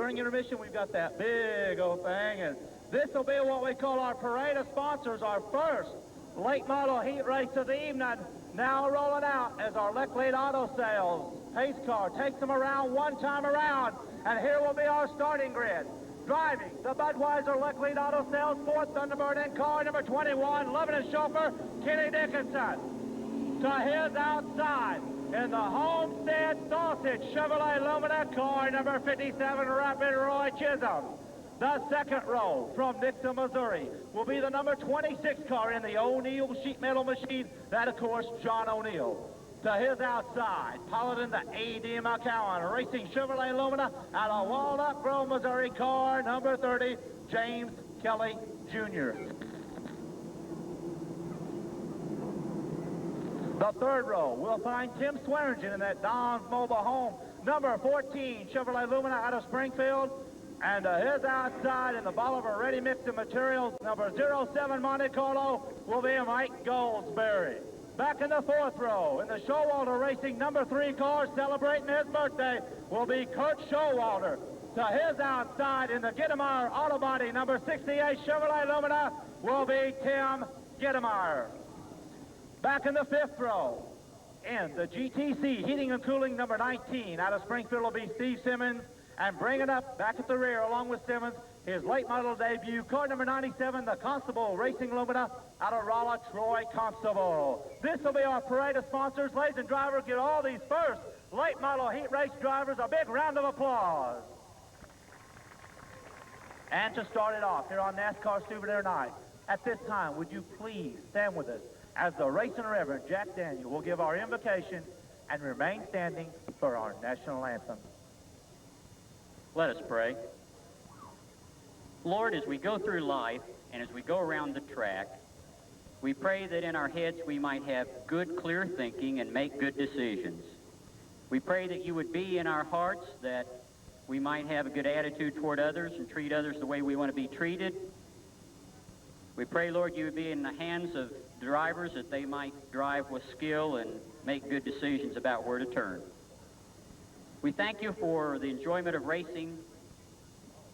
during intermission, we've got that big old thing, and this will be what we call our parade of sponsors, our first late model heat race of the evening. Now rolling out as our Lead Auto Sales pace car takes them around one time around, and here will be our starting grid. Driving the Budweiser Lead Auto Sales 4th Thunderbird in car number 21, Lebanon chauffeur Kenny Dickinson. To his outside in the Homestead Sausage Chevrolet Lumina car number 57, Rapid Roy Chisholm. The second row from Nixon, Missouri will be the number 26 car in the O'Neill sheet metal machine. That, of course, John O'Neill. To his outside, piloting the A.D. McCowan Racing Chevrolet Lumina out of Walnut Grove, Missouri, car number 30, James Kelly Jr. The third row, we'll find Tim Swearingen in that Don's Mobile Home, number 14 Chevrolet Lumina out of Springfield. And to his outside in the Bolivar Ready Mixed Materials, number 07 Monte Carlo, will be Mike Goldsberry. Back in the fourth row, in the Showalter Racing number 3 car celebrating his birthday, will be Kurt Showalter. To his outside in the Gittemeyer Auto Body number 68 Chevrolet Lumina will be Tim Gittemeyer. Back in the fifth row, in the GTC Heating and Cooling number 19 out of Springfield will be Steve Simmons. And bringing up back at the rear along with Simmons, his late model debut, car number 97, the Constable Racing Lumina out of Rolla, Troy Constable. This will be our parade of sponsors. Ladies and drivers, give all these first late model heat race drivers a big round of applause. And to start it off here on NASCAR Souvenir Night, at this time, would you please stand with us as the Racing Reverend Jack Daniel will give our invocation and remain standing for our national anthem. Let us pray. Lord, as we go through life and as we go around the track, we pray that in our heads we might have good, clear thinking and make good decisions. We pray that you would be in our hearts, that we might have a good attitude toward others and treat others the way we want to be treated. We pray, Lord, you would be in the hands of drivers that they might drive with skill and make good decisions about where to turn. We thank you for the enjoyment of racing,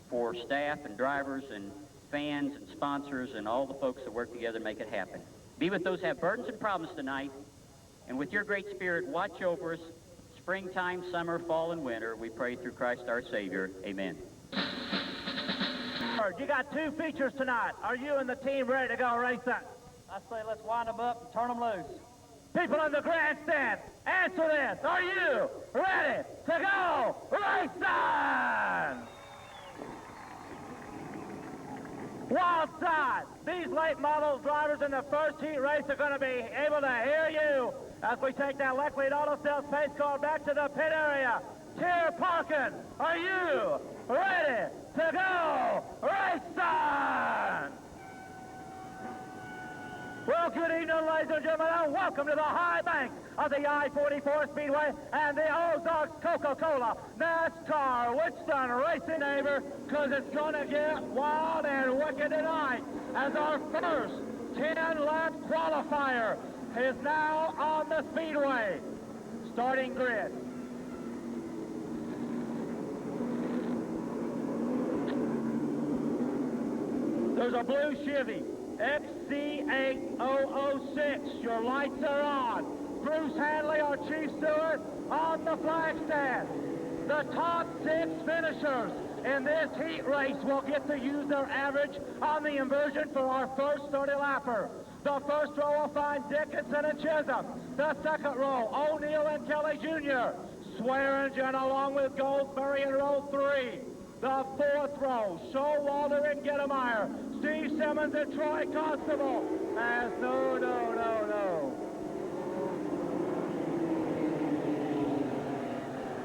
for staff and drivers and fans and sponsors and all the folks that work together to make it happen. Be with those who have burdens and problems tonight, and with your great spirit, watch over us, springtime, summer, fall, and winter. We pray through Christ our Savior. Amen. You got 2 features tonight. Are you and the team ready to go racing? I say let's wind them up and turn them loose. People in the grandstand, answer this. Are you ready to go racing? Wild side. These late model drivers in the first heat race are going to be able to hear you as we take that Lead Auto Sales pace car back to the pit area. Tier parking. Are you ready to go racing? Well, good evening, ladies and gentlemen, and welcome to the high banks of the I-44 Speedway and the Ozarks Coca-Cola NASCAR Whetstone Racing neighbor, because it's going to get wild and wicked tonight as our first 10-lap qualifier is now on the Speedway. Starting grid. There's a blue Chevy XC8006. Your lights are on. Bruce Hanley, our chief steward, on the flag stand. The top 6 finishers in this heat race will get to use their average on the inversion for our first 30-lapper. The first row will find Dickinson and Chisholm. The second row, O'Neill and Kelly Jr. Swearingen along with Goldsberry in row 3. The fourth row, Showalter and Gittemeyer. Steve Simmons and Troy Constable. As no.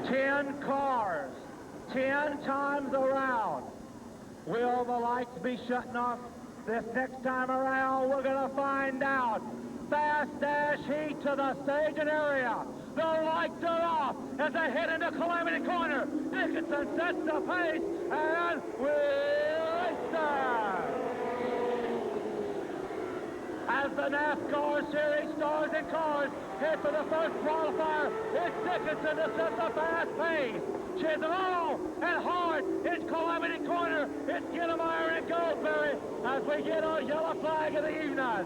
10 cars, 10 times around. Will the lights be shutting off this next time around? We're going to find out. Fast dash heat to the staging area. The lights are off as they head into Calamity Corner. Dickinson sets the pace, and we'll start. As the NASCAR Series stars and cars Head for the first qualifier. It's Dickinson to set the fast pace. Chisholm and hard. It's Calamity Corner. It's Gittemeyer and Goldsberry as we get our yellow flag of the evening.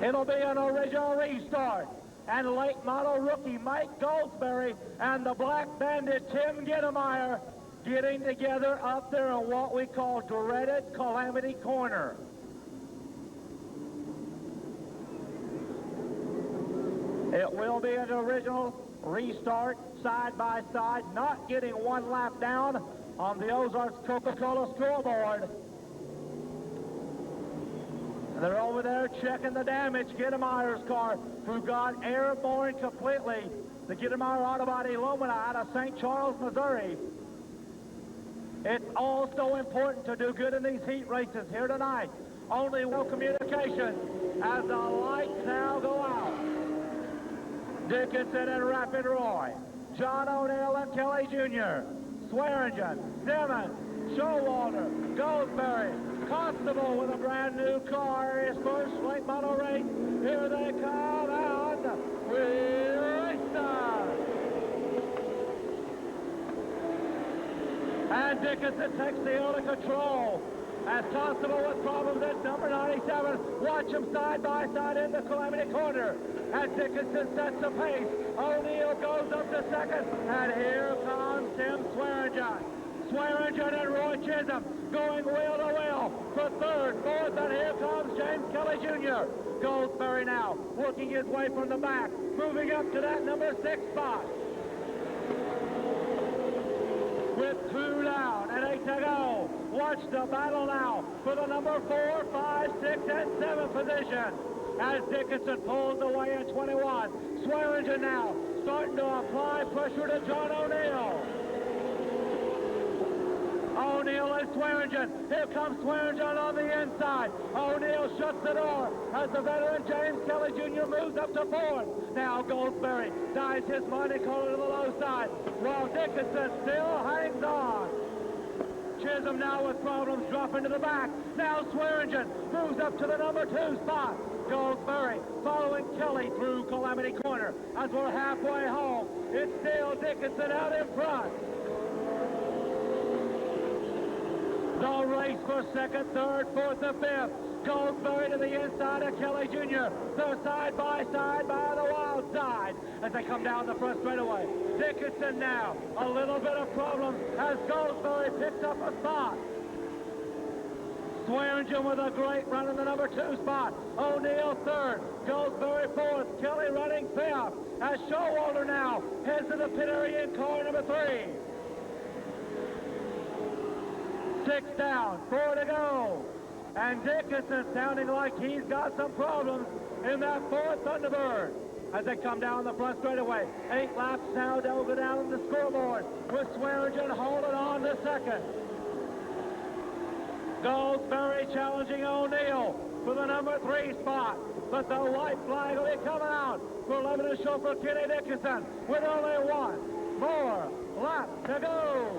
It'll be an original restart. And late model rookie Mike Goldsberry and the Black Bandit Tim Gittemeyer getting together up there in what we call dreaded Calamity Corner. It will be an original restart, side by side, not getting one lap down on the Ozarks Coca-Cola scoreboard. And they're over there checking the damage. Gittemeyer's car, who got airborne completely. The Gittemeyer Autobody Lumina out of St. Charles, Missouri. It's also important to do good in these heat races here tonight. Only one communication as the lights now go out. Dickinson and Rapid Roy, John O'Neill and Kelly Jr., Swearingen, Simmons, Showalter, Goldsberry, Constable with a brand new car, his first late model race. Here they come out. We race them. And Dickinson takes the out of control. As Constable with problems at number 97. Watch him side by side in the Calamity Corner. As Dickinson sets the pace. O'Neill goes up to second. And here comes Tim Swearingen. Swearingen and Roy Chisholm going wheel to wheel for third, fourth, and here comes James Kelly Jr. Goldsberry now working his way from the back, moving up to that number 6 spot. With 2 down and 8 to go. Watch the battle now for the number 4, 5, 6, and 7 position. As Dickinson pulls away in 21. Swearingen now starting to apply pressure to John O'Neill. O'Neill and Swearingen. Here comes Swearingen on the inside. O'Neill shuts the door as the veteran James Kelly Jr. moves up to 4th. Now Goldsberry dives his Monte Carlo to the low side while Dickinson still hangs on. Chisholm now with problems dropping to the back. Now Swearingen moves up to the number 2 spot. Goldsberry following Kelly through Calamity Corner as we're halfway home. It's still Dickinson out in front. The race for second, third, fourth, and fifth. Goldsberry to the inside of Kelly Jr. They're side by the wild side as they come down the front straightaway. Dickinson now, a little bit of problems as Goldsberry picks up a spot. Swearingen with a great run in the number 2 spot. O'Neill third, Goldsberry fourth, Kelly running fifth. As Showalter now heads to the pit area in car number 3. 6 down, 4 to go. And Dickinson sounding like he's got some problems in that 4th Thunderbird as they come down the front straightaway. 8 laps now, they'll go down the scoreboard with Swearingen holding on to second. Goldsberry challenging O'Neill for the number 3 spot. But the white flag will be coming out for Lebanon chauffeur Kenny Dickinson with only 1 more lap to go.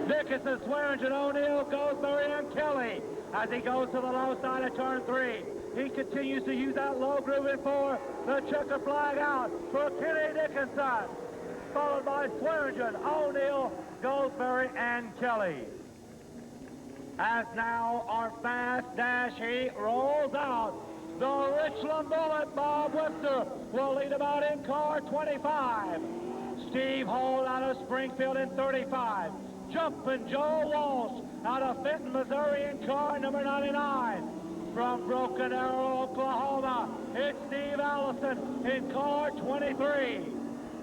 Dickinson, Swearingen, O'Neill, Goldsberry, and Kelly as he goes to the low side of turn 3. He continues to use that low groove in 4. The checker flag out for Kenny Dickinson, followed by Swearingen, O'Neill, Goldsberry, and Kelly. As now our fast dash heat rolls out, the Richland Bullet, Bob Webster, will lead about in car 25. Steve Holt out of Springfield in 35. Jumpin' Joe Walsh out of Fenton, Missouri in car number 99. From Broken Arrow, Oklahoma, it's Steve Allison in car 23.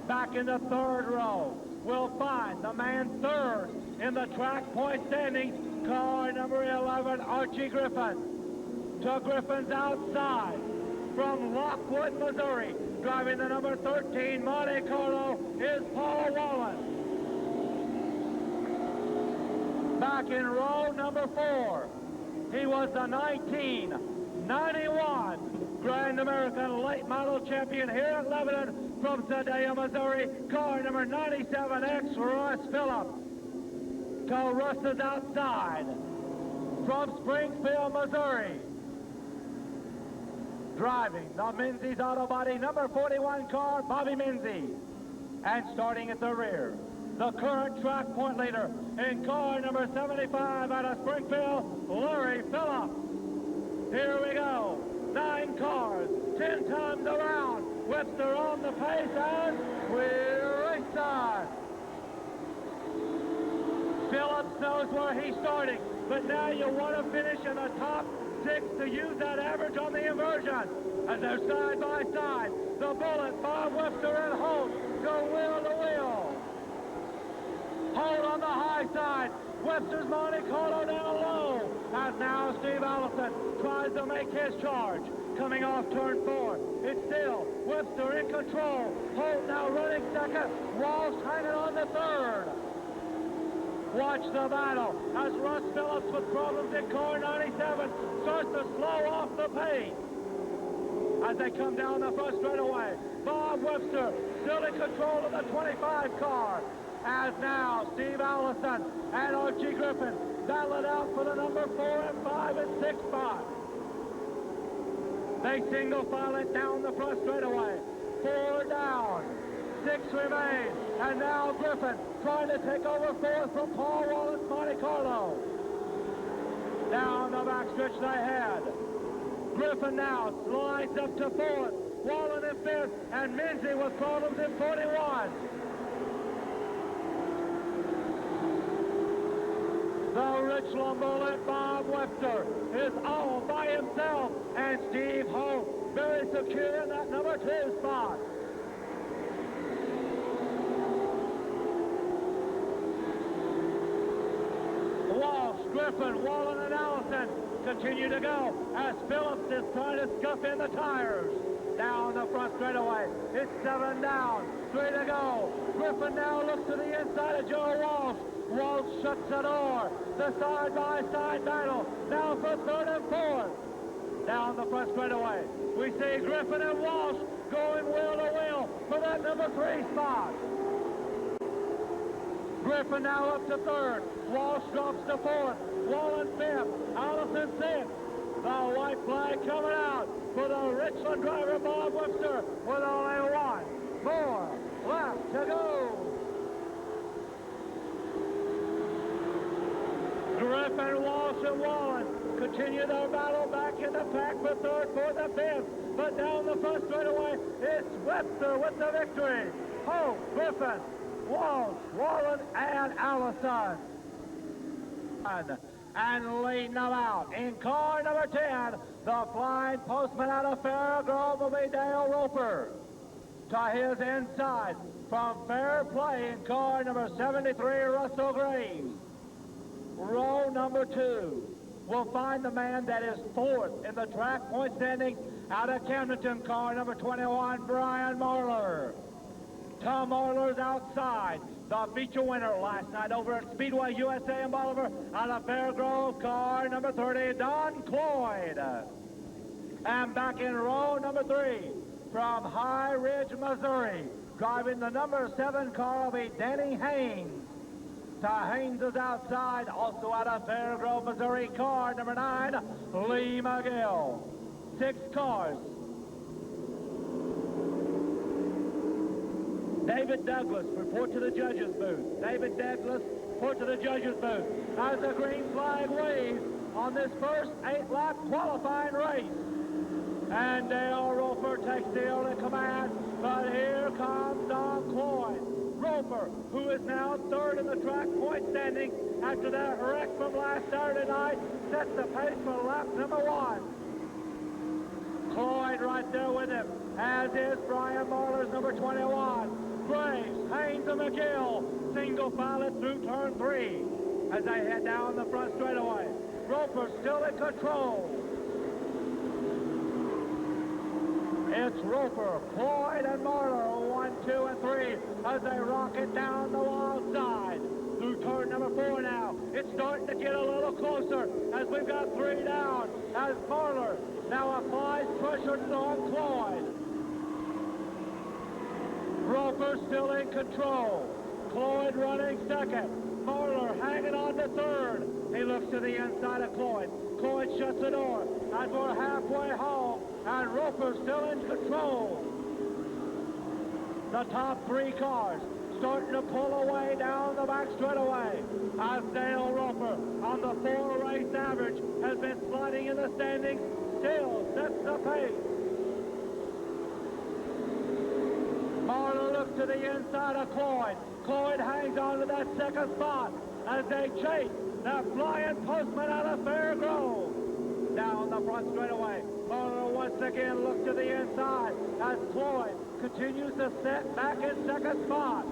Back in the 3rd row, we'll find the man 3rd in the track point standings, car number 11, Archie Griffin. To Griffin's outside. From Lockwood, Missouri, driving the number 13 Monte Carlo is Paul Wallen. Back in row number 4, he was the 1991 Grand American Late Model Champion here at Lebanon from Sedalia, Missouri, car number 97X, Russ Phillips. To Russ's outside, from Springfield, Missouri. Driving the Menzies Auto Body number 41 car, Bobby Menzies. And starting at the rear, the current track point leader in car number 75 out of Springfield, Larry Phillips. Here we go. 9 cars, 10 times around. Webster on the pace, and we're racing. Phillips knows where he's starting, but now you want to finish in the top 6 to use that average on the inversion. As they're side by side, the Bullet, Bob Webster, and Holt go wheel to wheel. Holt on the high side. Webster's Monte Carlo down low. As now Steve Allison tries to make his charge. Coming off turn 4. It's still Webster in control. Holt now running second. Walsh hanging on the third. Watch the battle as Russ Phillips with problems in car 97 starts to slow off the pace. As they come down the front straightaway, Bob Webster still in control of the 25 car. As now Steve Allison and Archie Griffin battle it out for the number 4 and 5 and 6 spot. They single file it down the front straightaway. 4 down, 6 remain, and now Griffin trying to take over 4th from Paul Wallace, Monte Carlo. Down the backstretch they head. Griffin now slides up to 4th, Wallen in 5th, and Menzies with problems in 41. The Richland Bullet, Bob Webster, is all by himself, and Steve Holt very secure in that number 2 spot. Walsh, Griffin, Wallen, and Allison continue to go as Phillips is trying to scuff in the tires. Down the front straightaway, it's 7 down, 3 to go. Griffin now looks to the inside of Joe Walsh. Walsh shuts the door. The side-by-side battle now for 3rd and 4th. Down the front straightaway, we see Griffin and Walsh going wheel to wheel for that number 3 spot. Griffin now up to 3rd. Walsh drops to 4th. Wallen 5th. Allison 6th. The white flag coming out for the Richland driver, Bob Webster, with only 1 more left to go. Griffin, Walsh, and Wallen continue their battle back in the pack for 3rd, 4th, and 5th. But down the front straightaway, it's Webster with the victory. Holt, Griffin, Walsh, Wallen, and Allison. And leading them out in car number 10, the flying postman out of Fair Grove will be Dale Roper. To his inside, from Fair Play in car number 73, Russell Green. Row number 2 will find the man that is 4th in the track point standing out of Camdenton, car number 21, Brian Marler. Tom Marler's outside. The feature winner last night over at Speedway USA in Bolivar out of Fair Grove, car number 30, Don Cloyd. And back in row number 3 from High Ridge, Missouri, driving the number 7 car will be Danny Haynes. Haynes is outside, also out of Fair Grove, Missouri, car number 9, Lee McGill. 6 cars. David Douglas, report to the judges' booth. David Douglas, report to the judges' booth. As the green flag waves on this first 8-lap qualifying race. And Dale Roper takes the early command, but here comes Don Cloyd. Roper, who is now 3rd in the track point standing after that wreck from last Saturday night, sets the pace for lap number 1. Cloyd right there with him, as is Brian Marler's number 21. Graves, Haynes, and McGill single file it through turn 3 as they head down the front straightaway. Roper still in control. It's Roper, Cloyd, and Marler, 1, 2, and 3 as they rocket down the long side. Through turn number 4 now. It's starting to get a little closer as we've got 3 down as Marler now applies pressure on Cloyd. Roper still in control. Cloyd running second. Marler hanging on to 3rd. He looks to the inside of Cloyd. Cloyd shuts the door as we're halfway home, and Roper's still in control. The top three cars starting to pull away down the back straightaway as Dale Roper on the 4-race average has been sliding in the standings, still sets the pace. Marler looks to the inside of Cloyd. Cloyd hangs on to that second spot as they chase that flying postman out of Fairgrove. Down the front straightaway, Marler once again looks to the inside as Cloyd continues to set back in second spot.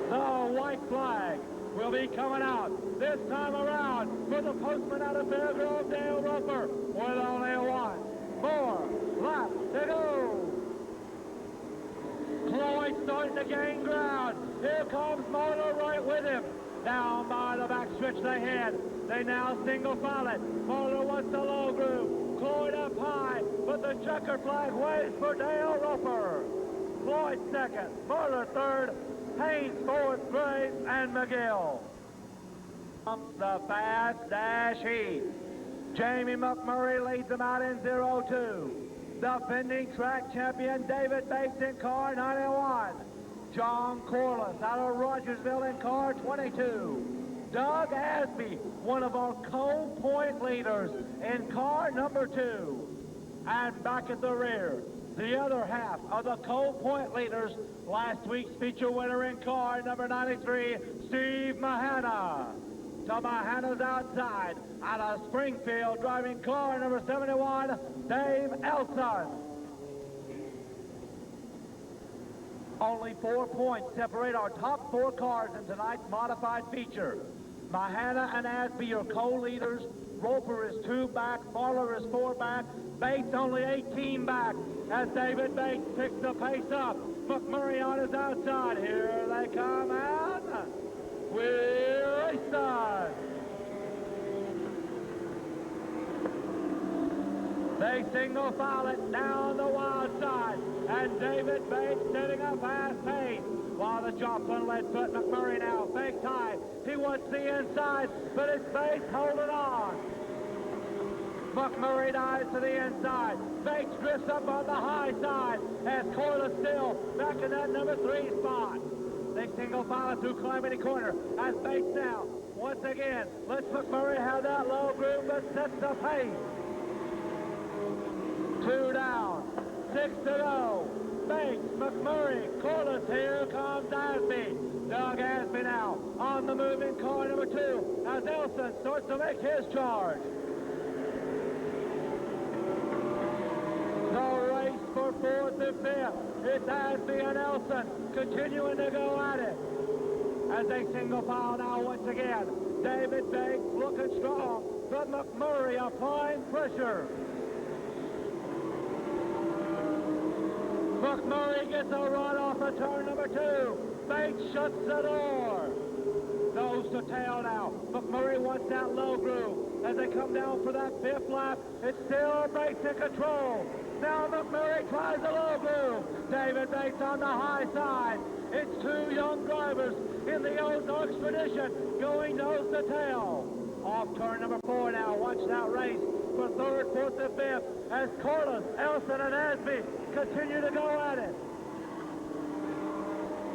The white flag will be coming out this time around for the postman out of Fairgrove, Dale Roper, with only one more lap to go. Cloyd starting to gain ground. Here comes Marler right with him. Down by the back stretch they head. They now single file it. Marler wants the low groove. Cloyd up high, but the checker flag waits for Dale Roper. Cloyd second, Marler third, Haynes fourth, Graves, and McGill. The fast dash heat. Jamie McMurray leads them out in 0-2. Defending track champion David Bates in car 91. John Corliss out of Rogersville in car 22. Doug Asby, one of our Cone Point leaders, in car number 2. And back at the rear, the other half of the Cone Point leaders, last week's feature winner in car number 93, Steve Mahana. To Mahana's outside, out of Springfield, driving car number 71, Dave Elson. Only 4 points separate our top 4 cars in tonight's modified feature. Mahana and Asby, your co-leaders. Roper is 2 back, Marler is 4 back, Bates only 18 back as David Bates picks the pace up. McMurray on his outside. Here they come out. We're racing. They single file it down the wild side, and David Bates setting a fast pace. While the Joplin-led foot, McMurray now fakes high. He wants the inside, but it's Bates holding on. McMurray dives to the inside. Bates drifts up on the high side as Corliss still back in that number 3 spot. They single file through Calamity Corner as Bates now, once again, lets McMurray have that low groove but sets the pace. 2 down, 6 to go. Bates, McMurray, Corliss, here comes Asby. Doug Asby now on the move in car number 2 as Elson starts to make his charge. The race for 4th and 5th. It's Asby and Elson continuing to go at it as they single file now once again. David Bates looking strong, but McMurray applying pressure. McMurray gets a run off of turn number 2. Bates shuts the door. Nose to tail now. McMurray wants that low groove. As they come down for that 5th lap, it's still Bates in control. Now McMurray tries the low groove. David Bates on the high side. It's 2 young drivers in the Ozarks tradition going nose to tail. Off turn number 4 now. Watch that race for 3rd, 4th, and 5th as Corliss, Elson, and Asby continue to go at it.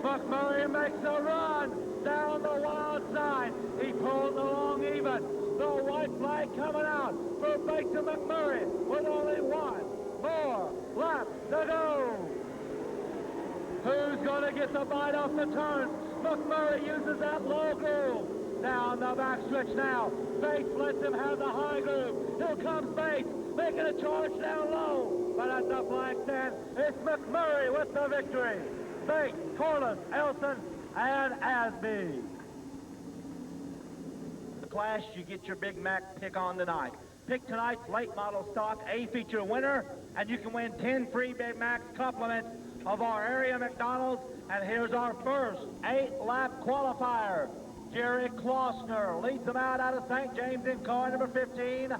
McMurray makes a run down the wild side. He pulls along even. The white flag coming out for Bates and McMurray with only 1 more lap to go. Who's going to get the bite off the turn? McMurray uses that low groove. Down the backstretch now. Bates lets him have the high groove. Here comes Bates, making a charge down low. But at the flag stand, it's McMurray with the victory. Bates, Corliss, Elson, and Asby. The class, you get your Big Mac pick on tonight. Pick tonight's late model stock A feature winner, and you can win 10 free Big Macs compliments of our area McDonald's. And here's our first 8-lap qualifier. Jerry Klossner leads them out of St. James in car number 15.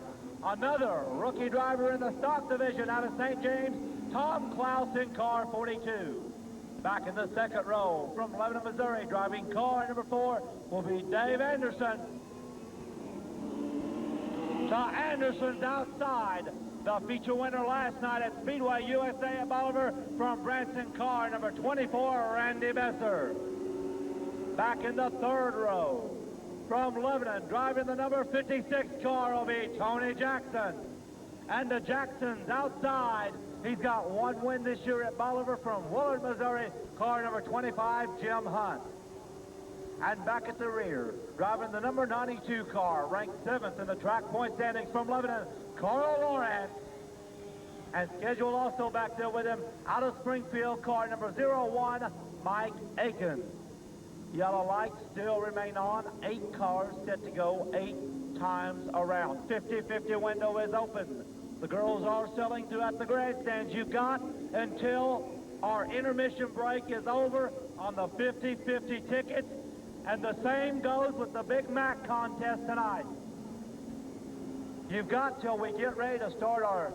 Another rookie driver in the stock division out of St. James, Tom Klaus in car 42. Back in the second row from Lebanon, Missouri, driving car number 4 will be Dave Anderson. So Anderson's outside. The feature winner last night at Speedway USA at Bolivar from Branson, car number 24, Randy Besser. Back in the third row from Lebanon, driving the number 56 car will be Tony Jackson. And the Jackson's outside. He's got one win this year at Bolivar from Willard, Missouri, car number 25, Jim Hunt. And back at the rear, driving the number 92 car, ranked 7th in the track point standings from Lebanon, Carl Lawrence. And scheduled also back there with him, out of Springfield, car number 01, Mike Aiken. Yellow lights still remain on. 8 cars set to go 8 times around. 50-50 window is open. The girls are selling throughout the grandstands. You've got until our intermission break is over on the 50-50 tickets. And the same goes with the Big Mac contest tonight. You've got till we get ready to start our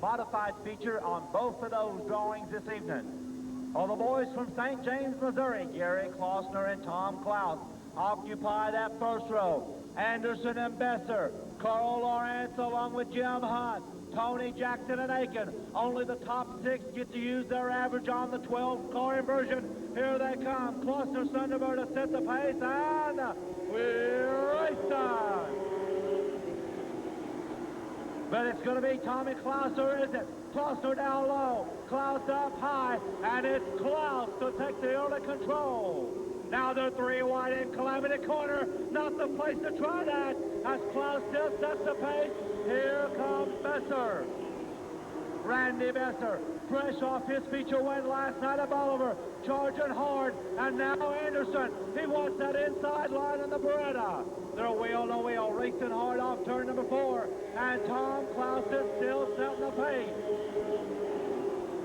modified feature on both of those drawings this evening. All the boys from St. James, Missouri, Gary Klossner and Tom Klaus, occupy that first row. Anderson and Besser, Carl Lawrence along with Jim Hunt, Tony Jackson and Aiken. Only the top 6 get to use their average on the 12-car inversion. Here they come. Klossner, Thunderbird to set the pace, and we're racing. But it's going to be Tommy Klaus, or is it? Klossner down low, Klaus up high, and it's Klaus to take the early control. Now they're 3 wide in Calamity Corner. Not the place to try that, as Klaus still sets the pace. Here comes Besser. Randy Besser, fresh off his feature win last night at Bolivar, charging hard, and now Anderson. He wants that inside line in the Beretta. They're wheel to wheel, racing hard off turn number 4, and Tom Klaus is still setting the pace.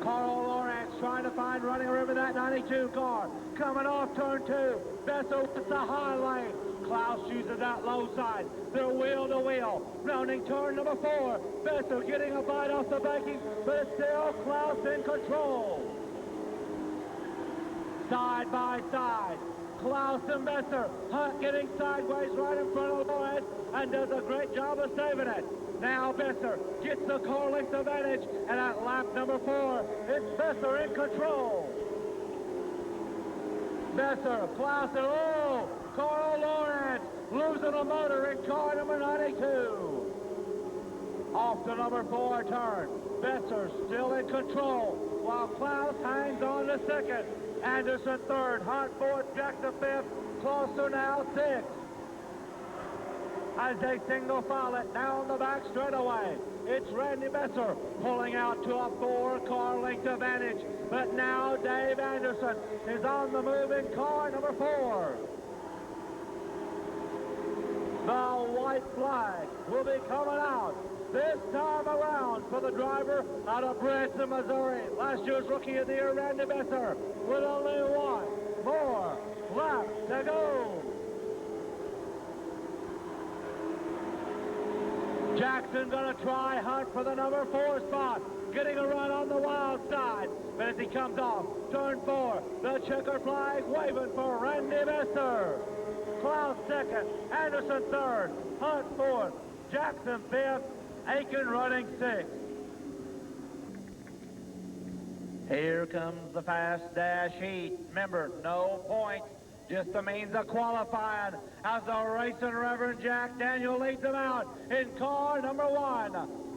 Carl Lawrence trying to find running room in that 92 car. Coming off turn 2, Besser with the high lane. Klaus uses that low side. They're wheel to wheel. Rounding turn number 4. Besser getting a bite off the banking, but it's still Klaus in control. Side by side. Klaus and Besser. Hunt getting sideways right in front of Lawrence and does a great job of saving it. Now Besser gets the car length advantage, and at lap number 4, it's Besser in control. Besser, Klaus, and oh, Carl Lawrence losing a motor in car number 92. Off the number 4 turn. Besser still in control, while Klaus hangs on to second. Anderson third, Hunt fourth, Jackson fifth, Klossner now 6th. As they single file it down the back straightaway, it's Randy Besser pulling out to a 4-car length advantage. But now Dave Anderson is on the move in car number 4. The white flag will be coming out this time around for the driver out of Branson, Missouri. Last year's Rookie of the Year, Randy Besser, with only 1 more lap to go. Jackson gonna try Hunt for the number 4 spot, getting a run on the wild side. But as he comes off, turn 4, the checker flag waving for Randy Besser. Klaus second, Anderson third, Hunt fourth, Jackson fifth, Aiken running 6th. Here comes the fast dash heat. Remember, no points, just the means of qualifying. As the racing Reverend Jack Daniel leads them out in car number 1.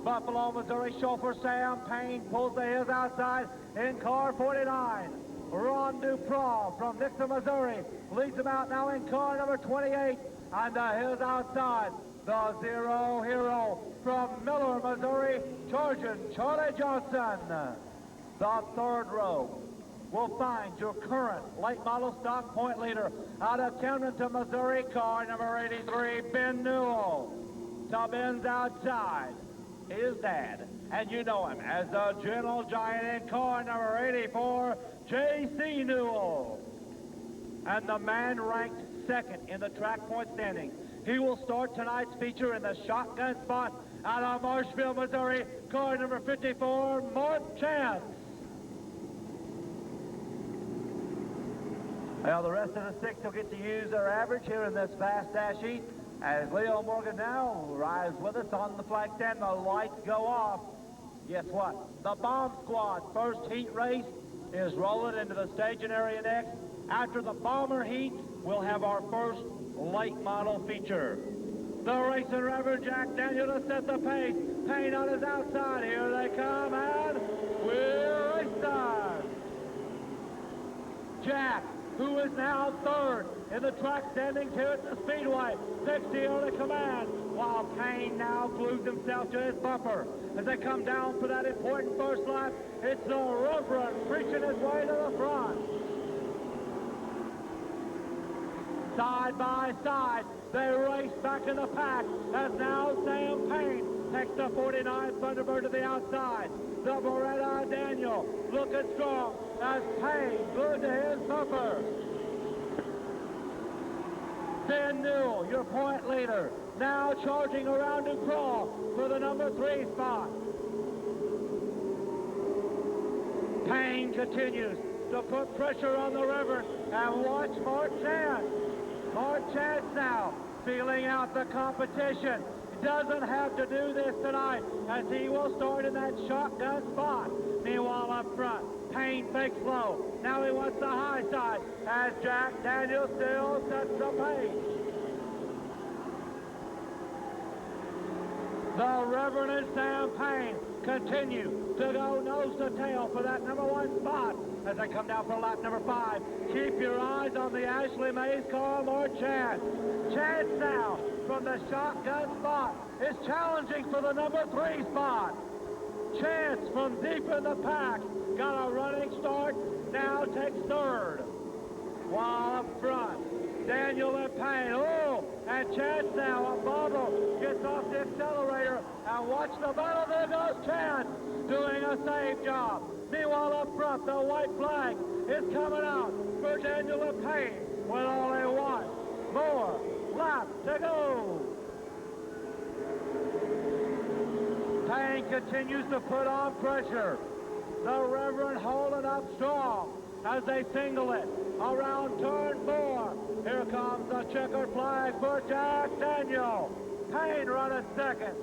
Buffalo, Missouri chauffeur Sam Payne pulls the hills outside in car 49. Ron Duprat from Nixon, Missouri leads them out now in car number 28. On the hills outside, the Zero Hero from Miller, Missouri, charging Charlie Johnson. The third row will find your current late model stock point leader out of Camdenton, Missouri, car number 83, Ben Newell. To Ben's outside, his dad, and you know him as the gentle giant in car number 84, J.C. Newell. And the man ranked 2nd in the track point standings. He will start tonight's feature in the shotgun spot out of Marshville, Missouri, car number 54, Mark Chance. Well, the rest of the six will get to use their average here in this fast dash heat as Leo Morgan now rides with us on the flag stand. The lights go off. Guess what? The Bomb Squad first heat race is rolling into the staging area next. After the Bomber heat, we'll have our first late model feature. The racing Reverend Jack Daniel to set the pace. Payne on his outside. Here they come, and we're racing. Jack, who is now third in the track standings here at the Speedway, 60 early command, while Payne now glues himself to his bumper. As they come down for that important first lap, it's the Reverend preaching his way to the front. Side by side, they race back in the pack as now Sam Payne takes the 49th Thunderbird to the outside. The Beretta Daniel looking strong as Payne glued to his bumper. Ben Newell, your point leader, now charging around to crawl for the number 3 spot. Payne continues to put pressure on the Reverend, and watch Marchand. Marchand now feeling out the competition. He doesn't have to do this tonight as he will start in that shotgun spot. Meanwhile up front, Payne fakes low. Now he wants the high side as Jack Daniel still sets the pace. The Reverend and Sam Payne continue to go nose to tail for that number 1 spot as they come down for lap number 5. Keep your eyes on the Ashley Mays car, Marchand. Chance now from the shotgun spot is challenging for the number 3 spot. Chance from deep in the pack got a running start, now takes third. While up front, Daniel and Payne, and Chance now, a bubble, gets off the accelerator, and watch the battle, there goes Chance, doing a save job. Meanwhile up front, the white flag is coming out for Daniel and Payne with only one more lap to go. Payne continues to put on pressure. The Reverend holding up strong as they single it around turn 4. Here comes the checkered flag for Jack Daniel. Payne running second.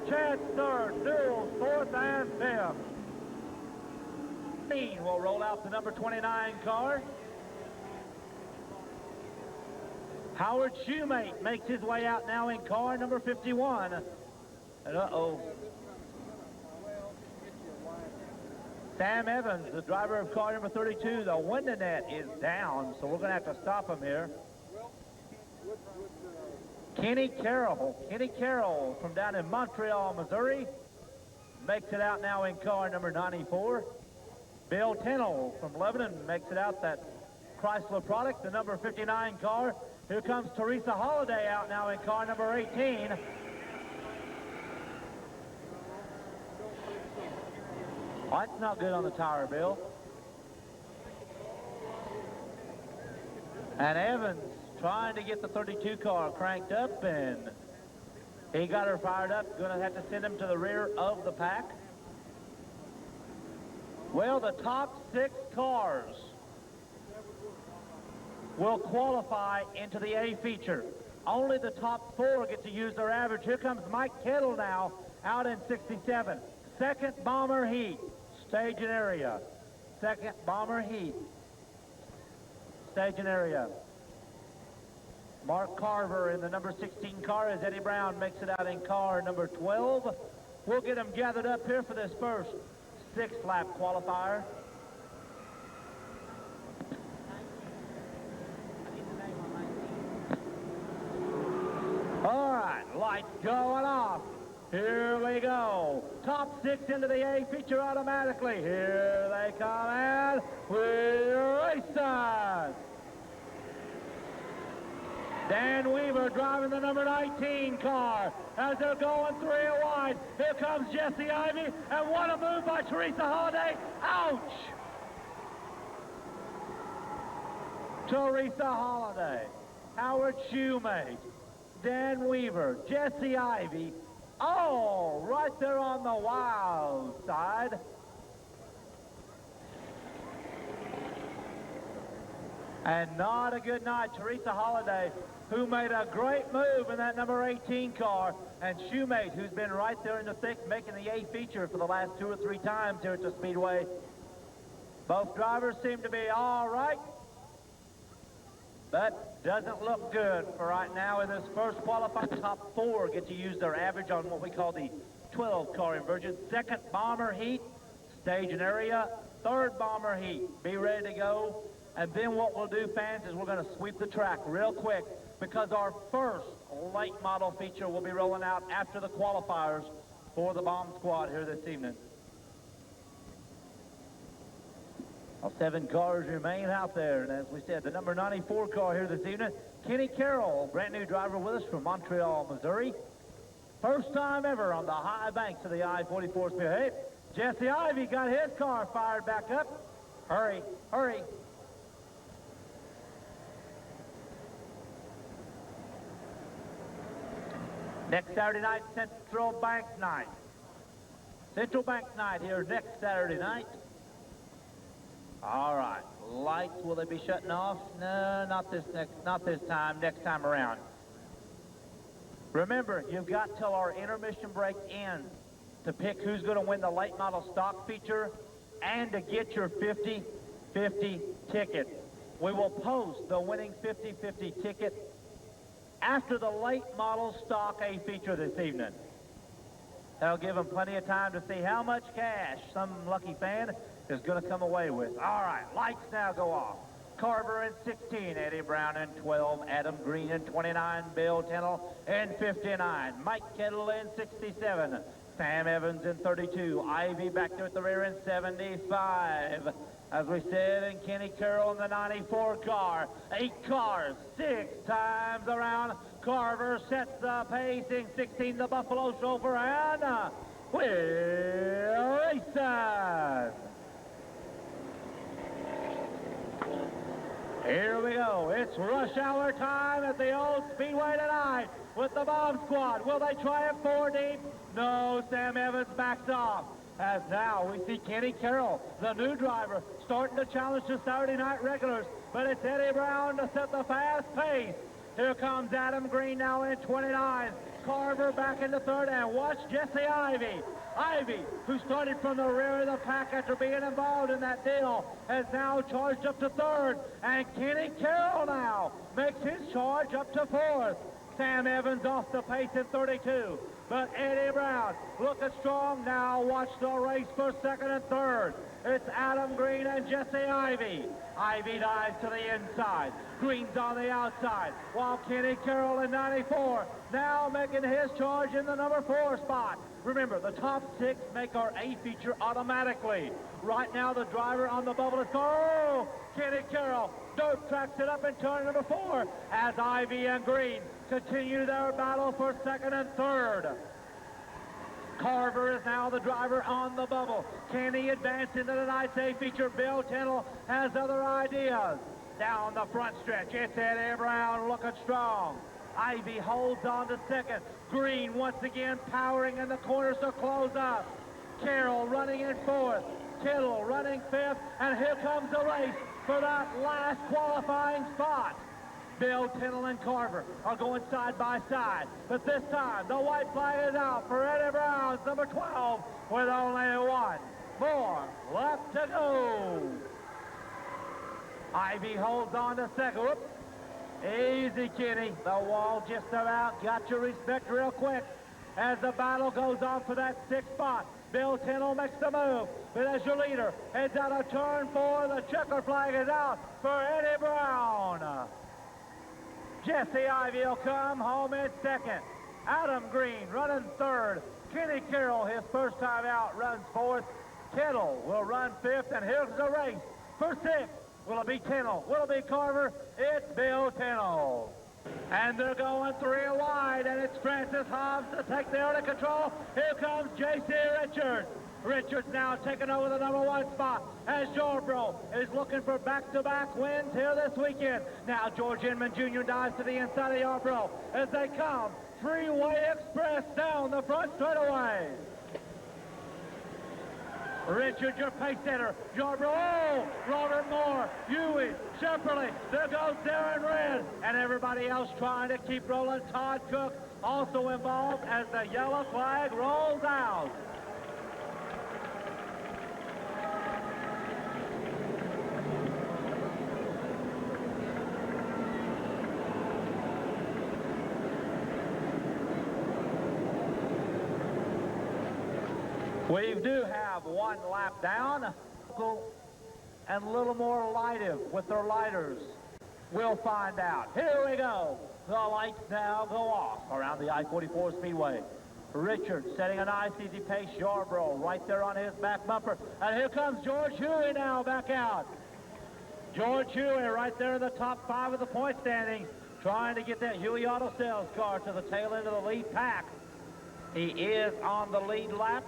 Chance third. Newell fourth and fifth. Payne will roll out the number 29 car. Howard Shoemate makes his way out now in car number 51. And Sam Evans, the driver of car number 32, the window net is down, so we're going to have to stop him here. Kenny Carroll from down in Montreal, Missouri, makes it out now in car number 94. Bill Tennell from Lebanon makes it out, that Chrysler product, the number 59 car. Here comes Teresa Holliday out now in car number 18. Oh, that's not good on the tire, Bill. And Evans trying to get the 32 car cranked up, and he got her fired up. Going to have to send him to the rear of the pack. Well, the top 6 cars will qualify into the A feature. Only the top 4 get to use their average. Here comes Mike Kettle now out in 67. Second Bomber heat, staging area. Second Bomber heat, staging area. Mark Carver in the number 16 car as Eddie Brown makes it out in car number 12. We'll get them gathered up here for this first 6-lap qualifier. All right, lights going off. Here we go. Top 6 into the A feature automatically. Here they come, and we're racing. Dan Weaver driving the number 19 car as they're going 3 wide. Here comes Jesse Ivy, and what a move by Teresa Holliday. Ouch! Teresa Holliday, Howard Shoemate, Dan Weaver, Jesse Ivy, all right there on the wild side. And not a good night, Teresa Holliday, who made a great move in that number 18 car, and Shoemate, who's been right there in the thick, making the A feature for the last 2 or 3 times here at the Speedway. Both drivers seem to be all right, but doesn't look good for right now in this first qualifying. Top 4 get to use their average on what we call the 12-car inversion. Second bomber heat, stage and area. Third bomber heat, be ready to go. And then what we'll do, fans, is we're going to sweep the track real quick because our first late model feature will be rolling out after the qualifiers for the bomb squad here this evening. Well, 7 cars remain out there, and as we said, the number 94 car here this evening, Kenny Carroll, brand new driver with us from Montreal, Missouri. First time ever on the high banks of the I-44 Speedway. Hey, Jesse Ivey got his car fired back up. Hurry, hurry. Next Saturday night, Central Bank night. Central Bank night here next Saturday night. All right, lights, will they be shutting off? No, not this time, next time around. Remember, you've got till our intermission break ends to pick who's going to win the late model stock feature and to get your 50-50 ticket. We will post the winning 50-50 ticket after the late model stock A feature this evening. That'll give them plenty of time to see how much cash some lucky fan is going to come away with. All right, lights now go off. Carver in 16, Eddie Brown in 12, Adam Green in 29, Bill Tennell in 59, Mike Kettle in 67, Sam Evans in 32, Ivy back there at the rear in 75. As we said, and Kenny Carroll in the 94 car. 8 cars, 6 times around. Carver sets the pace in 16, the Buffalo chauffeur, and we're racing. Here we go. It's rush hour time at the old Speedway tonight with the bomb squad. Will they try it 4 deep? No, Sam Evans backs off. As now we see Kenny Carroll, the new driver, starting to challenge the Saturday night regulars. But it's Eddie Brown to set the fast pace. Here comes Adam Green now in 29. Carver back into third, and watch Jesse Ivey. Ivy, who started from the rear of the pack after being involved in that deal, has now charged up to third. And Kenny Carroll now makes his charge up to fourth. Sam Evans off the pace in 32. But Eddie Brown looking strong now. Watch the race for second and third. It's Adam Green and Jesse Ivey. Ivey dives to the inside. Green's on the outside. While Kenny Carroll in 94 now making his charge in the number 4 spot. Remember, the top 6 make our A feature automatically. Right now, the driver on the bubble is Kenny Carroll dirt tracks it up in turn number 4 as Ivy and Green continue their battle for second and third. Carver is now the driver on the bubble. Can he advance into tonight's A feature? Bill Tennell has other ideas. Down the front stretch, it's Eddie Brown looking strong. Ivy holds on to second. Green once again powering in the corners to close up. Carroll running in fourth. Kittle running fifth. And here comes the race for that last qualifying spot. Bill Tennell and Carver are going side by side. But this time, the white flag is out for Eddie Brown's number 12 with only 1 more left to go. Ivy holds on to second. Whoop. Easy, Kenny. The wall just about got your respect real quick as the battle goes on for that 6th spot. Bill Tennell makes the move, but as your leader heads out of turn 4, the checker flag is out for Eddie Brown. Jesse Ivey will come home in second. Adam Green running third. Kenny Carroll, his first time out, runs fourth. Kittle will run fifth, and here's the race for sixth. Will it be Tennell? Will it be Carver? It's Bill Tennell. And they're going 3 wide, and it's Francis Hobbs to take the early control. Here comes J.C. Richards. Richards now taking over the number 1 spot as Jorbro is looking for back-to-back wins here this weekend. Now George Inman Jr. dives to the inside of Yarbrough as they come Freeway Express down the front straightaway. Richard, your pace setter. Yarborough, oh, Robert Moore, Huey, Shepperly. There goes Darren Red. And everybody else trying to keep rolling. Todd Cook also involved as the yellow flag rolls out. We do have one lap down and a little more lightive with their lighters. We'll find out. Here we go. The lights now go off around the I-44 Speedway. Richard setting a nice easy pace. Yarborough right there on his back bumper. And here comes George Huey now back out. George Huey right there in the top 5 of the point standings, trying to get that Huey Auto Sales car to the tail end of the lead pack. He is on the lead lap.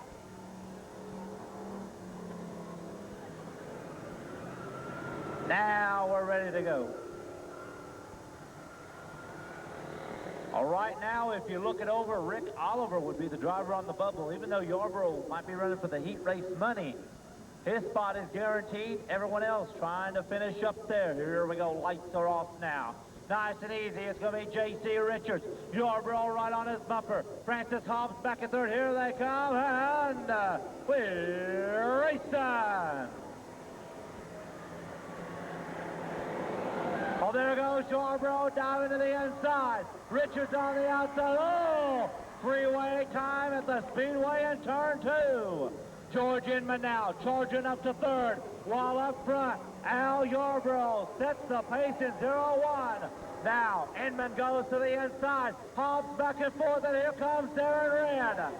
Now we're ready to go. All right, now if you look it over, Rick Oliver would be the driver on the bubble. Even though Yarborough might be running for the heat race money, his spot is guaranteed. Everyone else trying to finish up there. Here we go, lights are off now. Nice and easy, it's going to be J.C. Richards. Yarborough right on his bumper. Francis Hobbs back in third. Here they come, and we're racing. Oh, there goes Yarborough down into the inside. Richards on the outside. Oh, freeway time at the Speedway in turn 2. George Inman now charging up to third. While up front, Al Yarborough sets the pace in 0-1. Now, Inman goes to the inside. Hobbs back and forth, and here comes Darren Red.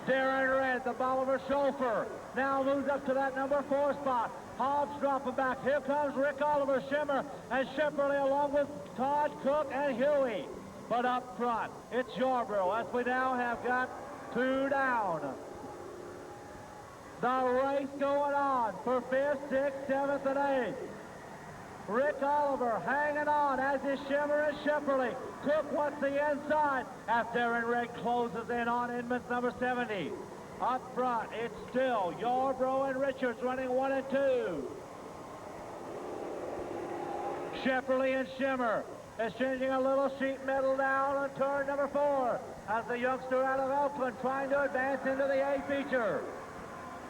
Darren Red, the Bolivar chauffeur, now moves up to that number 4 spot. Hobbs dropping back. Here comes Rick Oliver, Shimmer, and Shepperly along with Todd Cook and Huey. But up front, it's Yarborough as we now have got 2 down. The race going on for 5th, 6th, 7th, and 8th. Rick Oliver hanging on, as is Shimmer and Shepperly. Cook wants the inside as Darren Red closes in on Inman's number 70. Up front, it's still Yarborough and Richards running 1 and 2. Shepperly and Shimmer exchanging a little sheet metal down on turn number 4 as the youngster out of Oakland trying to advance into the A feature.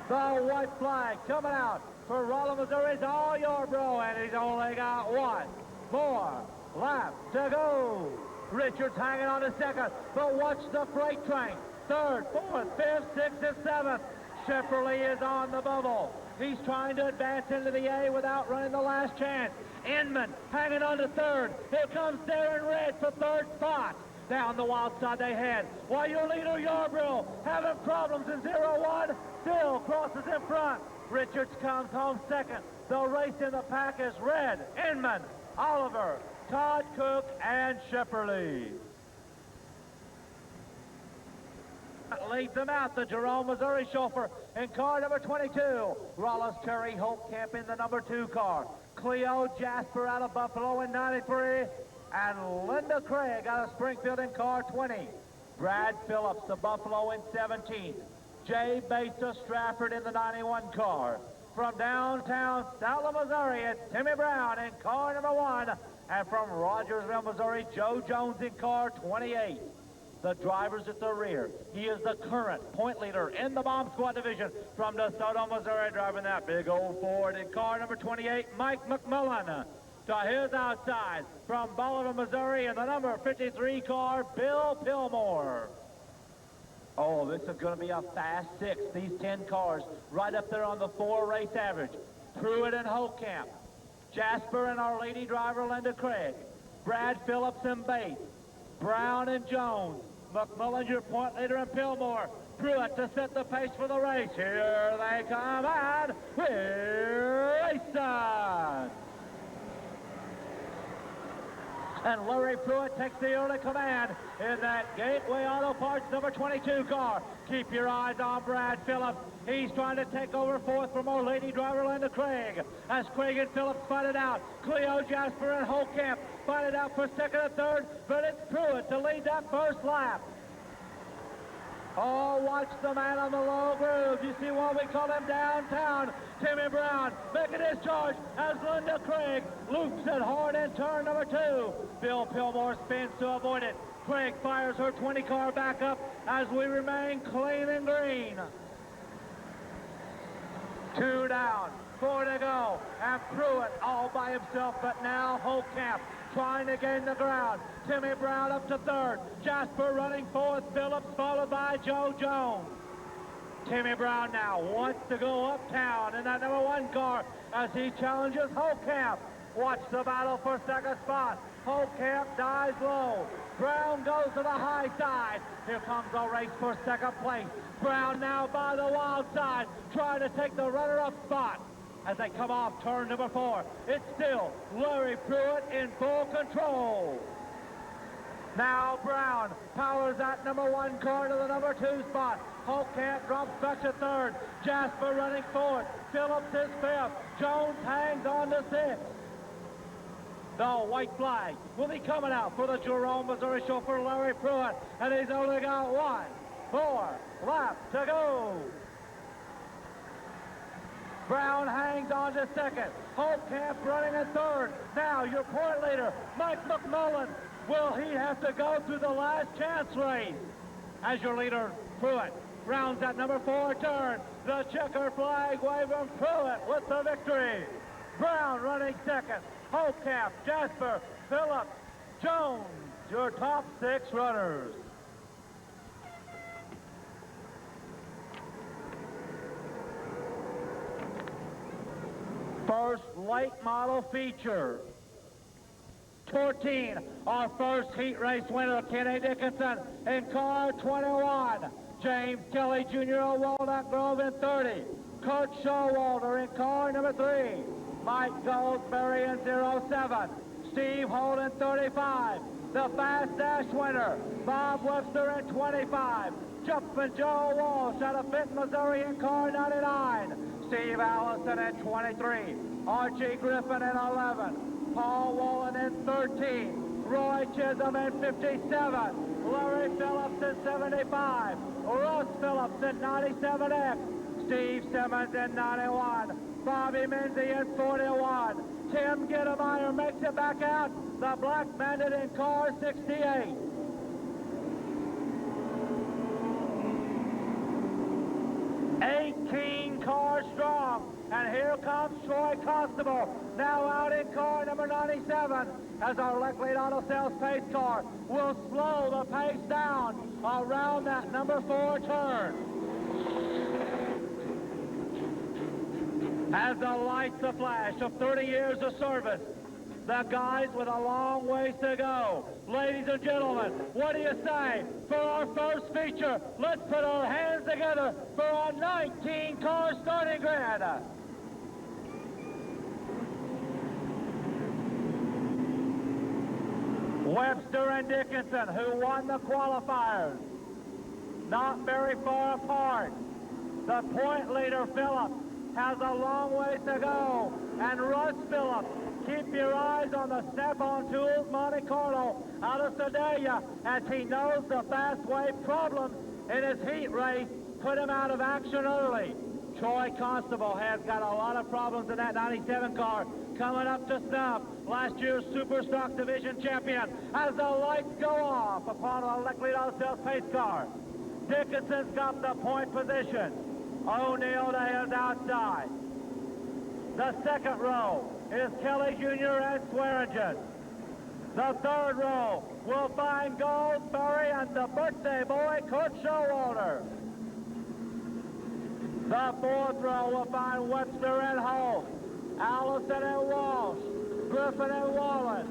The white flag coming out for Rolla, Missouri's all Yarborough, and he's only got 1 more lap to go. Richards hanging on to second, but watch the freight train. 3rd, 4th, 5th, 6th, and 7th. Shepperly is on the bubble. He's trying to advance into the A without running the last chance. Inman hanging on to 3rd. Here comes Darren Red for 3rd spot. Down the wild side they head. While your leader Yarborough having problems in 0-1, still crosses in front. Richards comes home 2nd. The race in the pack is Red, Inman, Oliver, Todd Cook, and Shepperly. Leads them out, the Jerome, Missouri chauffeur in car number 22. Rollins Terry Holtkamp in the number 2 car. Cleo Jasper out of Buffalo in 93. And Linda Craig out of Springfield in car 20. Brad Phillips of Buffalo in 17. Jay Bates of Stratford in the 91 car. From downtown Southland, Missouri, it's Timmy Brown in car number 1. And from Rogersville, Missouri, Joe Jones in car 28. The drivers at the rear. He is the current point leader in the bomb squad division from DeSoto, Missouri, driving that big old Ford in car number 28, Mike McMillan. To his outside from Bolivar, Missouri, in the number 53 car, Bill Pillmore. Oh, this is going to be a fast 6. These 10 cars right up there on the 4 race average. Pruitt and Holtkamp, Jasper and Our Lady driver Linda Craig, Brad Phillips and Bates, Brown and Jones, McMillan, your point leader, and Pillmore. Pruitt to set the pace for the race. Here they come, and we're racing. And Larry Pruitt takes the early command in that Gateway Auto Parts number 22 car. Keep your eyes on Brad Phillips. He's trying to take over 4th from Our Lady driver Linda Craig. As Craig and Phillips fight it out, Cleo Jasper and Holtkamp fight it out for 2nd and 3rd, but it's Pruitt to lead that 1st lap. Oh, watch the man on the low groove. You see what we call him downtown. Timmy Brown making his charge as Linda Craig loops it hard in turn number 2. Bill Pillmore spins to avoid it. Craig fires her 20 car back up as we remain clean and green. 2 down, 4 to go, and Pruitt all by himself, but now Holtkamp trying to gain the ground. Timmy Brown up to 3rd, Jasper running 4th, Phillips followed by Joe Jones. Timmy Brown now wants to go uptown in that number 1 car as he challenges Holtkamp. Watch the battle for 2nd spot. Holtkamp dies low. Brown goes to the high side. Here comes a race for 2nd place. Brown now by the wild side, trying to take the runner-up spot. As they come off turn number 4, it's still Larry Pruitt in full control. Now Brown powers that number 1 car to the number 2 spot. Holtkamp drops back to 3rd. Jasper running 4th. Phillips is 5th. Jones hangs on to 6th. The white flag will be coming out for the Jerome, Missouri show for Larry Pruitt, and he's only got 1 more lap to go. Brown hangs on to 2nd. Holtkamp running in 3rd. Now your point leader, Mike McMullen. Will he have to go through the last chance race? As your leader, Pruitt, rounds that number 4 turn. The checker flag waving, Pruitt with the victory. Brown running 2nd. Holtkamp, Jasper, Phillips, Jones, your top 6 runners. First late model feature. 14, our first heat race winner, Kenny Dickinson, in car 21. James Kelly Jr. of Walnut Grove in 30. Kurt Showalter in car number 3. Mike Goldsberry in 07. Steve Holt in 35. The Fast Dash winner, Bob Webster in 25. Jumpin' Joe Walsh out of Benton, Missouri in car 99. Steve Allison in 23. Archie Griffin in 11. Paul Wallen in 13. Roy Chisholm in 57. Larry Phillips in 75. Russ Phillips in 97X. Steve Simmons in 91. Bobby Minzy in 41. Tim Gittemeyer makes it back out. The Black Bandit in car 68. Car strong, and here comes Troy Constable, now out in car number 97, as our Leclerc Auto Sales pace car will slow the pace down around that number 4 turn. As the lights a flash of 30 years of service, the guys with a long ways to go. Ladies and gentlemen, what do you say for our first feature? Let's put our hands together for our 19-car starting grid. Webster and Dickinson, who won the qualifiers, not very far apart. The point leader, Phillips, has a long ways to go, and Russ Phillips, keep your eyes on the Snap-on Tools Monte Carlo out of Sedalia, as he knows the fast-way problems in his heat race put him out of action early. Troy Constable has got a lot of problems in that 97 car, coming up to snuff. Last year's Super Stock Division champion, as the lights go off upon a Leclerc Auto Sales pace car. Dickinson's got the point position. O'Neill to his outside. The second row is Kelly Jr. and Swearingen. The third row will find Goldsberry and the birthday boy, Kurt Showalter. The fourth row will find Webster and Holt, Allison and Walsh, Griffin and Wallen,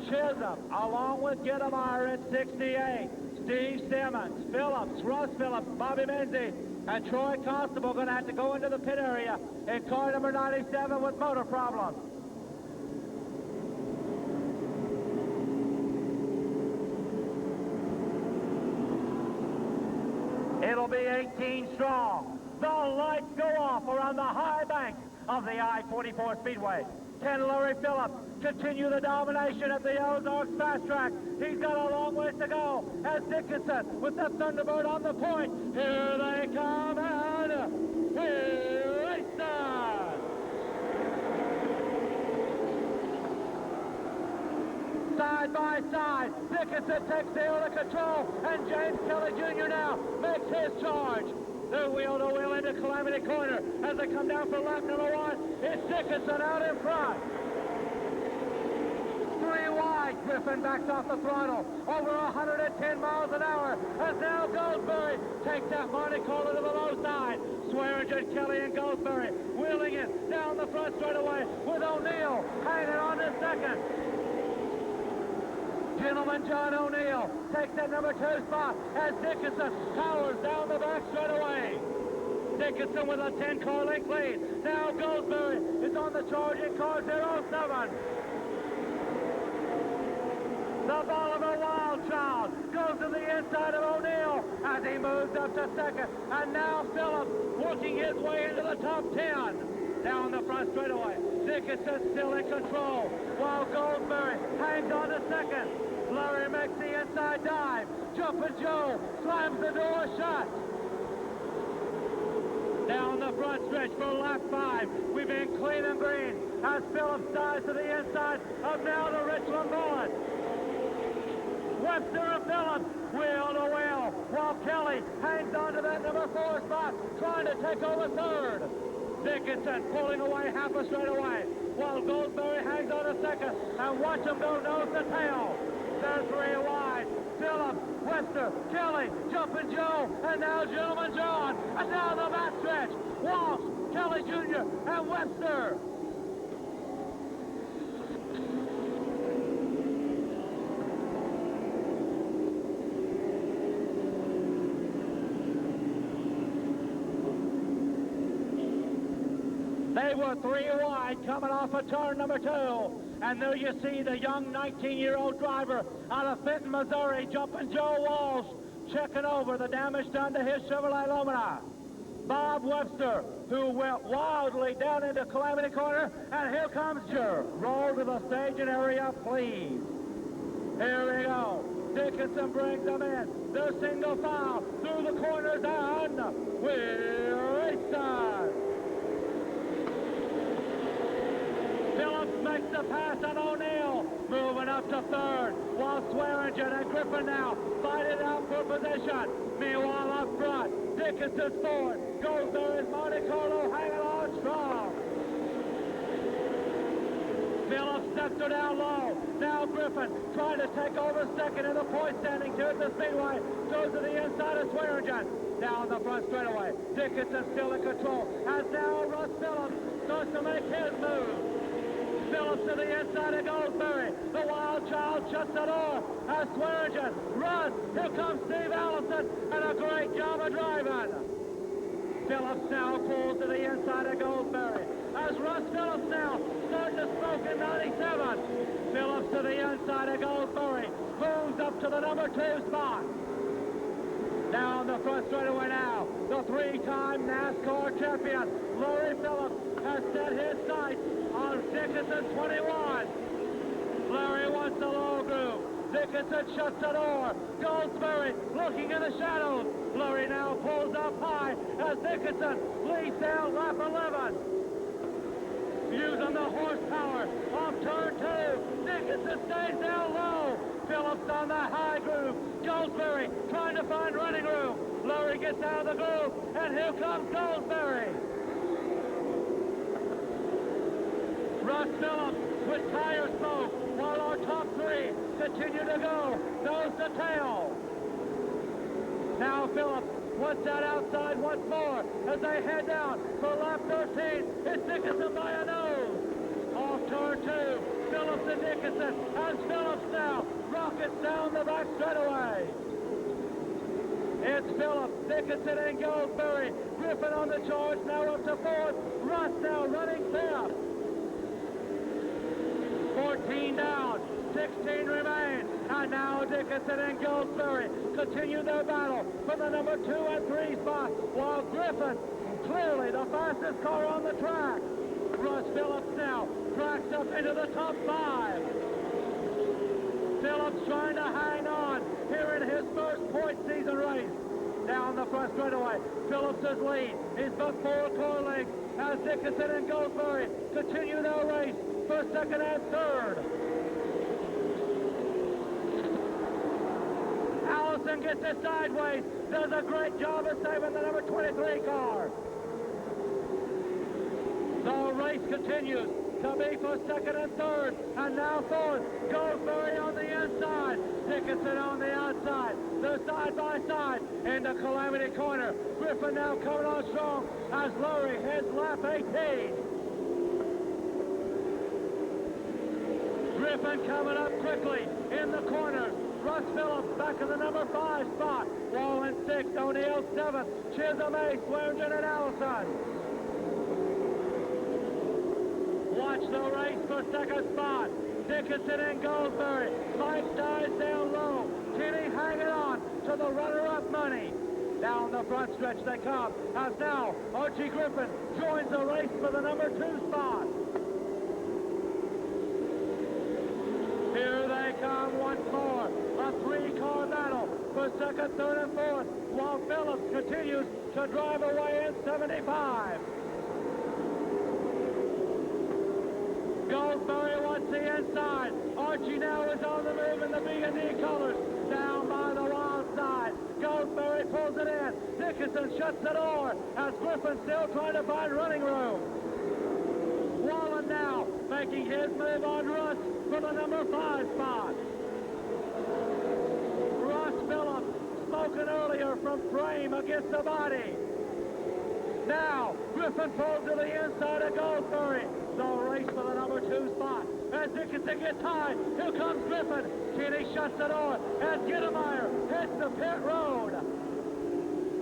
Chisholm, along with Gittemeyer in 68, Steve Simmons, Phillips, Russ Phillips, Bobby Minzy, and Troy Constable going to have to go into the pit area in car number 97 with motor problems. It'll be 18 strong. The lights go off around the high bank of the I-44 Speedway. Can Larry Phillips continue the domination at the Ozarks Fast Track? He's got a long ways to go as Dickinson with the Thunderbird on the point. Here they come, and here they start. Side by side, Dickinson takes the wheel of control, and James Kelly Jr. now makes his charge. They're wheel-to-wheel into Calamity Corner as they come down for lap number one. It's Dickinson out in front. Three wide, Griffin backs off the throttle, over 110 miles an hour, as now Goldsberry takes that Monte Carlo to the low side. Swearingen, Kelly, and Goldsberry wheeling it down the front straightaway with O'Neill hanging on to second. Gentleman John O'Neill takes that number 2 spot as Dickinson powers down the back straightaway. Dickinson with a 10-car length lead. Now Goldsberry is on the charging car 07. The Bolivar Wild Child goes to the inside of O'Neill as he moves up to second. And now Phillips working his way into the top 10. Down the front straightaway. Dickinson still in control while Goldsberry hangs on to second. Larry makes the inside dive. Jumpin' Joe slams the door shut. Down the front stretch for lap 5. We've been clean and green as Phillips dives to the inside of now the Richland Bullet. Webster and Phillips wheel to wheel while Kelly hangs on to that number 4 spot trying to take over third. Dickinson pulling away half a straightaway while Goldsberry hangs on to second, and watch him go nose to tail. They're 3 wide. Phillips, Webster, Kelly, Jumpin' Joe, and now Gentleman John. And now the backstretch. Walsh, Kelly Jr., and Webster. They were 3 wide coming off of turn number 2. And there you see the young 19-year-old driver out of Fenton, Missouri, Jumpin' Joe Walsh, checking over the damage done to his Chevrolet Lumina. Bob Webster, who went wildly down into Calamity Corner, and here comes Jer. Roll to the staging area, please. Here we go. Dickinson brings them in. They're single file through the corners, and we're racing. Phillips makes the pass on O'Neill, moving up to third, while Swearingen and Griffin now fight it out for position. Meanwhile, up front, Dickinson's fourth, Goldsberry's Monte Carlo hanging on strong. Phillips steps her down low. Now Griffin trying to take over second in the point standing here at the Speedway. Goes to the inside of Swearingen. Down the front straightaway. Dickinson still in control. As now Russ Phillips starts to make his move. Phillips to the inside of Goldsberry. The Wild Child shuts the door as Swearingen. Russ, here comes Steve Allison, and a great job of driving. Phillips now pulls to the inside of Goldsberry. As Russ Phillips now starting to smoke in 97. Phillips to the inside of Goldsberry. Moves up to the number 2 spot. Down the front straightaway now, the 3-time NASCAR champion, Larry Phillips, has set his sights on Dickinson 21. Larry wants the low groove. Dickinson shuts the door. Goldsberry looking in the shadows. Larry now pulls up high as Dickinson leads down lap 11. Using the horsepower off turn 2. Dickinson stays down low. Phillips on the high groove. Goldsberry trying to find running room. Larry gets out of the groove, and here comes Goldsberry. Russ Phillips with tire smoke, while our top 3 continue to go nose to tail. Now Phillips wants that outside once more as they head down for lap 13. It's Dickinson by a nose. Off turn 2, Phillips and Dickinson, as Phillips now rockets down the back straightaway. It's Phillips, Dickinson, and Goldsberry. Griffin on the charge, now up to 4th. Russ now running 5th. 14 down, 16 remain. And now Dickinson and Goldsberry continue their battle for the number 2 and 3 spot, while Griffin clearly the fastest car on the track. Russ Phillips now tracks up into the top 5. Phillips trying to hang on here in his first point season race. Down the front straightaway, Phillips' lead. He's but 4 car lengths as Dickinson and Goldsberry continue their race for second and third. Allison gets it sideways, does a great job of saving the number 23 car. The race continues to be for second and third, and now fourth. Goldsberry on the inside, Dickinson on the outside. They're side by side in the Calamity Corner. Griffin now coming on strong as Lurie heads lap 18. Griffin coming up quickly in the corners. Russ Phillips back in the number 5 spot. Wallen 6, O'Neill 7, Chisholm 8, Swearingen and Allison. Watch the race for second spot. Dickinson and Goldsberry. Mike dies down low. Kenny hanging on to the runner-up money. Down the front stretch they come. As now Archie Griffin joins the race for the number 2 spot. Here they come once more. A 3-car battle for second, third, and fourth, while Phillips continues to drive away in 75. Goldsberry wants the inside. Archie now is on the move in the B&D colors. Down by the wild side. Goldsberry pulls it in. Dickinson shuts the door as Griffin still trying to find running room. Wallen now making his move on Russ for the number 5 spot. Russ Phillips spoken earlier from frame against the body. Now Griffin pulls to the inside of Goldsberry. The race for the number 2 spot. As Dickinson gets high, here comes Griffin. Kenny shuts the door as Gittemeyer hits the pit road.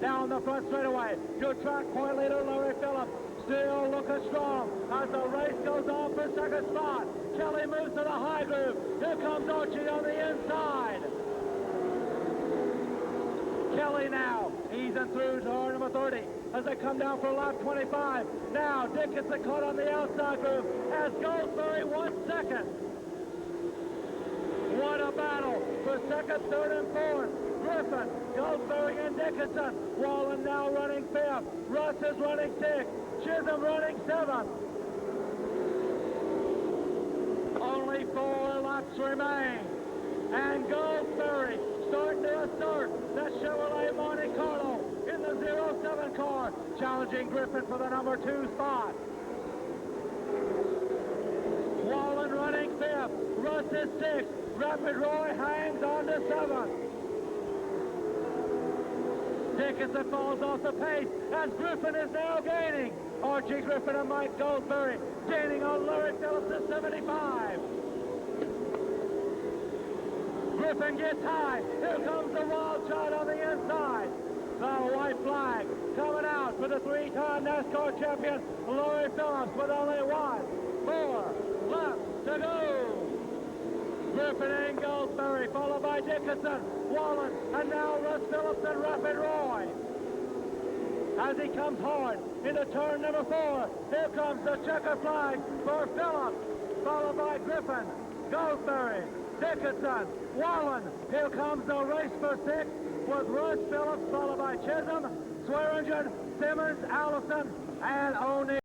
Down the front straightaway, your track point leader, Larry Phillips, still looking strong as the race goes on for second spot. Kelly moves to the high groove. Here comes Archie on the inside. Kelly now easing through to car number 30 as they come down for lap 25. Now Dickinson caught on the outside groove as Goldsberry 1 second. What a battle for second, third, and fourth. Griffin, Goldsberry, and Dickinson. Wallen now running 5th. Russ is running 6th. Chisholm running 7th. Only 4 laps remain. And Goldsberry starting to assert that Chevrolet Monte Carlo in the 07 car, challenging Griffin for the number 2 spot. Wallen running 5th. Russ is 6th. Rapid Roy hangs on to 7th. Dickinson falls off the pace as Griffin is now gaining. Archie Griffin and Mike Goldsberry gaining on Larry Phillips at 75. Griffin gets high. Here comes the wild shot on the inside. The white flag coming out for the 3-time NASCAR champion, Larry Phillips, with only 1 more lap to go. Griffin and Goldsberry, followed by Dickinson, Wallen, and now Russ Phillips and Rapid Roy. As he comes hard into turn number 4, here comes the checker flag for Phillips, followed by Griffin, Goldsberry, Dickinson, Wallen. Here comes the race for 6 with Russ Phillips, followed by Chisholm, Swearingen, Simmons, Allison, and O'Neill.